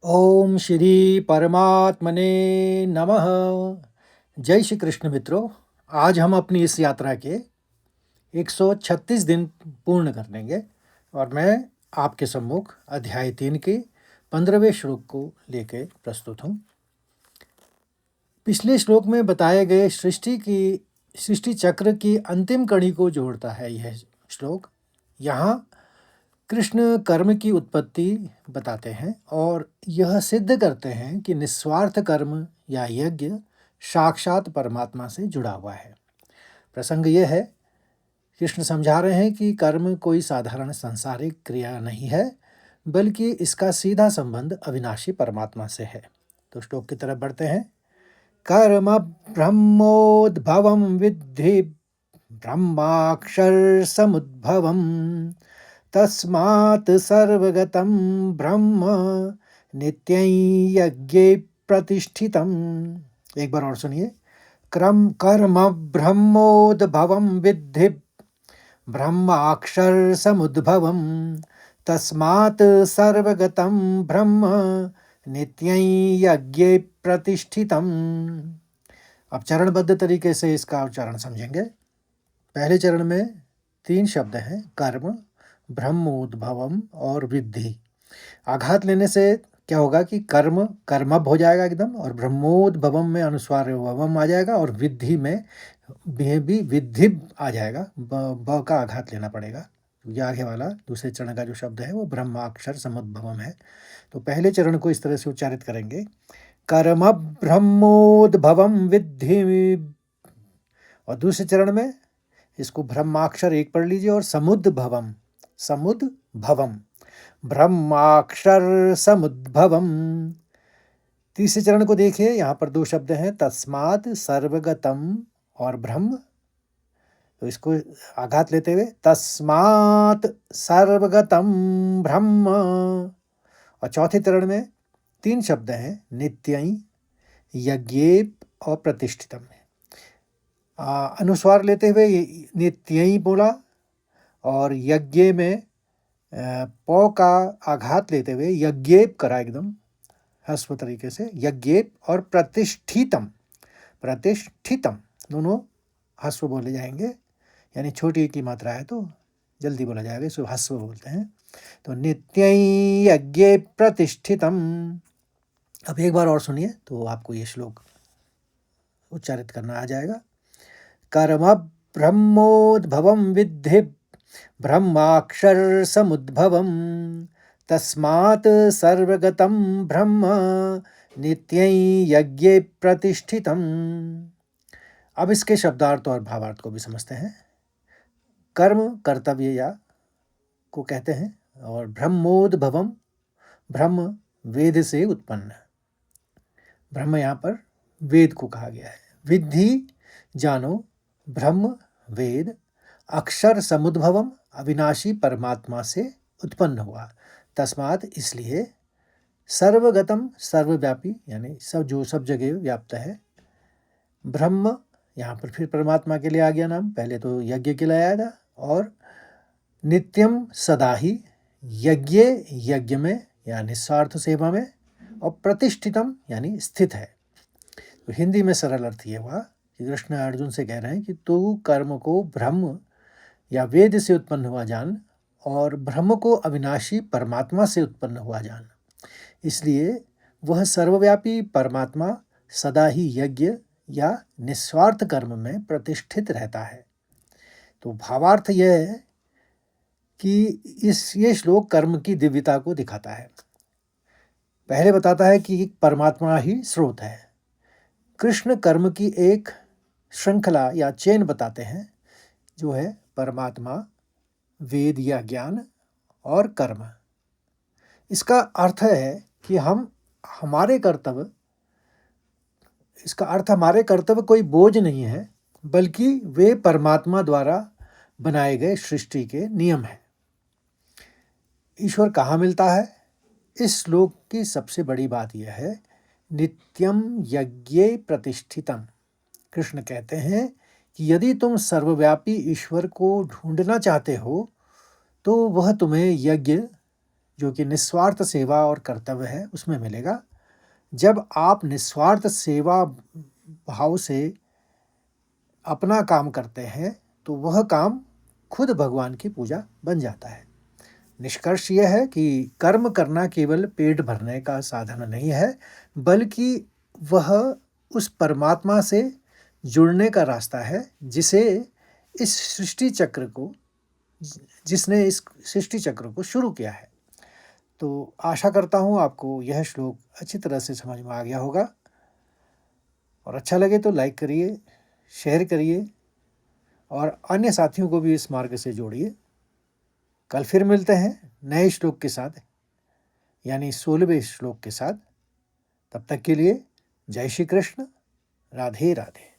ओम श्री परमात्मने नमः। जय श्री कृष्ण मित्रों। आज हम अपनी इस यात्रा के 136 दिन पूर्ण कर लेंगे और मैं आपके सम्मुख अध्याय 3 के 15वें श्लोक को लेकर प्रस्तुत हूँ। पिछले श्लोक में बताए गए सृष्टि चक्र की अंतिम कड़ी को जोड़ता है यह श्लोक। यहाँ कृष्ण कर्म की उत्पत्ति बताते हैं और यह सिद्ध करते हैं कि निस्वार्थ कर्म या यज्ञ साक्षात परमात्मा से जुड़ा हुआ है। प्रसंग यह है, कृष्ण समझा रहे हैं कि कर्म कोई साधारण सांसारिक क्रिया नहीं है, बल्कि इसका सीधा संबंध अविनाशी परमात्मा से है। तो श्लोक की तरफ बढ़ते हैं। कर्म ब्रह्मोद्भवं विद्धि ब्रह्माक्षर समुद्भवम् तस्मात् सर्वगतं ब्रह्म नित्यं यज्ञे प्रतिष्ठितम्। एक बार और सुनिए। कर्म ब्रह्मोद्भवं विद्धि ब्रह्माक्षर समुद्भवम् तस्मात् सर्वगतं ब्रह्म नित्यं यज्ञे प्रतिष्ठितम्। अब चरणबद्ध तरीके से इसका उच्चारण समझेंगे। पहले चरण में 3 शब्द हैं, कर्म, ब्रह्मोद्भवम और विद्धि। आघात लेने से क्या होगा कि कर्म कर्मभ हो जाएगा एकदम, और ब्रह्मोद्भवम में अनुस्वार वम आ जाएगा, और विद्धि में भी विद्धि आ जाएगा। ब का आघात लेना पड़ेगा। ये आगे वाला दूसरे चरण का जो शब्द है वो ब्रह्माक्षर समुद्भवम है। तो पहले चरण को इस तरह से उच्चारित करेंगे, कर्म ब्रह्मोद्भवम विद्धि। और दूसरे चरण में इसको ब्रह्माक्षर एक पढ़ लीजिए और समुद्भवम ब्रह्माक्षर समुद्भवम। तीसरे चरण को देखिए, यहाँ पर 2 शब्द हैं, तस्मात् सर्वगतम और ब्रह्म। तो इसको आघात लेते हुए तस्मात् सर्वगतम ब्रह्म। और चौथे चरण में 3 शब्द हैं, नित्यं यज्ञे और प्रतिष्ठितम। अनुस्वार लेते हुए नित्यं बोला, और यज्ञ में पौ का आघात लेते हुए यज्ञेप करा एकदम हस्व तरीके से, यज्ञेप। और प्रतिष्ठितम दोनों हस्व बोले जाएंगे, यानी छोटी की मात्रा है तो जल्दी बोला जाएगा, इसको हस्व बोलते हैं। तो नित्यं यज्ञे प्रतिष्ठितम। अब एक बार और सुनिए तो आपको ये श्लोक उच्चारित करना आ जाएगा। कर्म ब्रह्मोद्भवं विद्धि ब्रह्माक्षर समुद्भवम् तस्मात् सर्वगतं ब्रह्म नित्यं यज्ञे प्रतिष्ठितम्। अब इसके शब्दार्थ और भावार्थ को भी समझते हैं। कर्म कर्तव्य या को कहते हैं, और ब्रह्मोद्भवम, ब्रह्म वेद से उत्पन्न। ब्रह्म यहाँ पर वेद को कहा गया है। विद्धि जानो, ब्रह्म वेद, अक्षर समुद्भवम अविनाशी परमात्मा से उत्पन्न हुआ। तस्मात् इसलिए, सर्वगतम सर्वव्यापी, यानी सब जगह व्याप्त है। ब्रह्म यहाँ पर फिर परमात्मा के लिए आ गया नाम, पहले तो यज्ञ के लिए आया था। और नित्यम सदा ही, यज्ञ में यानी निस्वार्थ सेवा में, और प्रतिष्ठितम यानी स्थित है। तो हिंदी में सरल अर्थ ये हुआ कि कृष्ण अर्जुन से कह रहे हैं कि तू कर्म को ब्रह्म या वेद से उत्पन्न हुआ जान, और ब्रह्म को अविनाशी परमात्मा से उत्पन्न हुआ जान। इसलिए वह सर्वव्यापी परमात्मा सदा ही यज्ञ या निस्वार्थ कर्म में प्रतिष्ठित रहता है। तो भावार्थ यह है कि ये श्लोक कर्म की दिव्यता को दिखाता है। पहले बताता है कि परमात्मा ही स्रोत है। कृष्ण कर्म की एक श्रृंखला या चेन बताते हैं, जो है परमात्मा, वेद या ज्ञान और कर्म। इसका अर्थ है कि हमारे कर्तव्य कोई बोझ नहीं है, बल्कि वे परमात्मा द्वारा बनाए गए सृष्टि के नियम हैं। ईश्वर कहाँ मिलता है? इस श्लोक की सबसे बड़ी बात यह है, नित्यम यज्ञे प्रतिष्ठितम। कृष्ण कहते हैं कि यदि तुम सर्वव्यापी ईश्वर को ढूंढना चाहते हो तो वह तुम्हें यज्ञ जो कि निस्वार्थ सेवा और कर्तव्य है, उसमें मिलेगा। जब आप निस्वार्थ सेवा भाव से अपना काम करते हैं, तो वह काम खुद भगवान की पूजा बन जाता है। निष्कर्ष यह है कि कर्म करना केवल पेट भरने का साधन नहीं है, बल्कि वह उस परमात्मा से जुड़ने का रास्ता है, जिसने इस सृष्टि चक्र को शुरू किया है। तो आशा करता हूँ आपको यह श्लोक अच्छी तरह से समझ में आ गया होगा, और अच्छा लगे तो लाइक करिए, शेयर करिए और अन्य साथियों को भी इस मार्ग से जोड़िए। कल फिर मिलते हैं नए श्लोक के साथ, यानी 16वें श्लोक के साथ। तब तक के लिए जय श्री कृष्ण, राधे राधे।